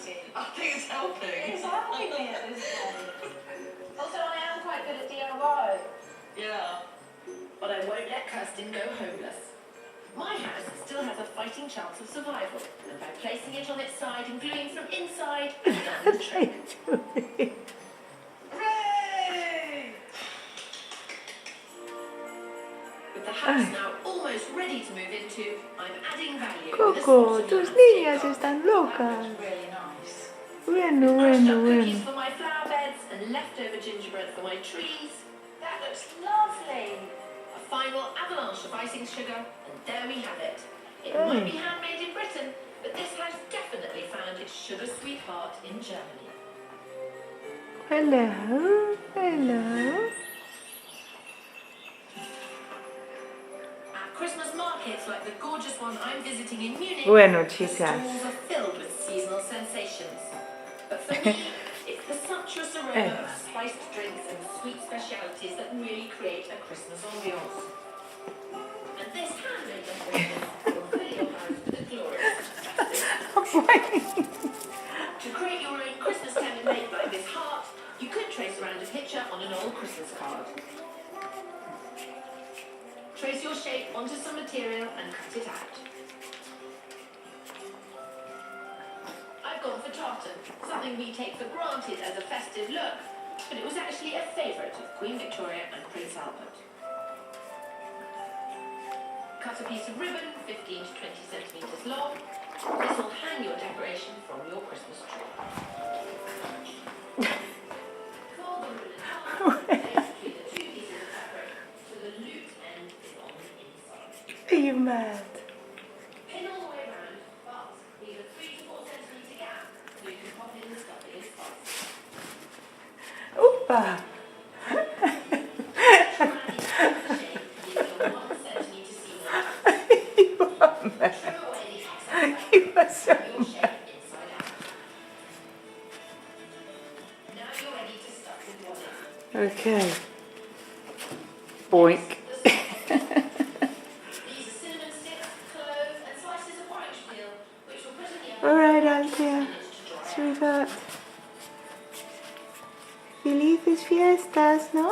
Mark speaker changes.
Speaker 1: party.
Speaker 2: I think it's helping.
Speaker 1: It's helping me at this point. Also, I am quite good at DIY.
Speaker 2: Yeah. But I won't let Kirsten go homeless. My house still has a fighting chance of survival, and by placing it on its side and gluing from inside, I've done the trick. Hooray! With the house now almost ready to move into, I'm adding value.
Speaker 3: Coco, tus niñas están locas.
Speaker 1: Really nice.
Speaker 3: Bueno,
Speaker 2: Crushed
Speaker 3: bueno,
Speaker 2: up cookies
Speaker 3: bueno.
Speaker 2: for my flower beds and leftover gingerbread for my trees.
Speaker 1: That looks lovely.
Speaker 2: A final avalanche of icing sugar, and there we have it. It might be handmade in Britain, but this house definitely found its sugar sweetheart in Germany.
Speaker 3: Hello, hello.
Speaker 2: At Christmas markets like the gorgeous one I'm visiting in Munich,
Speaker 3: Bueno,
Speaker 2: the
Speaker 3: chicas.
Speaker 2: stalls are filled with seasonal sensations. But for me, it's the sumptuous aroma of spiced drinks and sweet specialities that really create a Christmas ambiance. And this handmade decoration will fill your house with a glorious To create your own Christmas template like this heart, you could trace around a picture on an old Christmas card. Trace your shape onto some material and cut it out. I've gone for tartan, something we take for granted as a festive look, but it was actually a favourite of Queen Victoria and Prince Albert. Cut a piece of ribbon 15 to 20 centimetres long. This will hang your decoration from your Christmas tree. Fold the ribbon in half, place between the two pieces of fabric so the loop end is on the inside.
Speaker 3: Are you mad?
Speaker 2: Pin all the way around, but leave a 3 to 4 centimetre gap so you can pop in the stuffing and spice.
Speaker 3: Opa! You are so mad. Okay. Boink. Alright, Althea. Sweetheart. Felices fiestas, ¿no?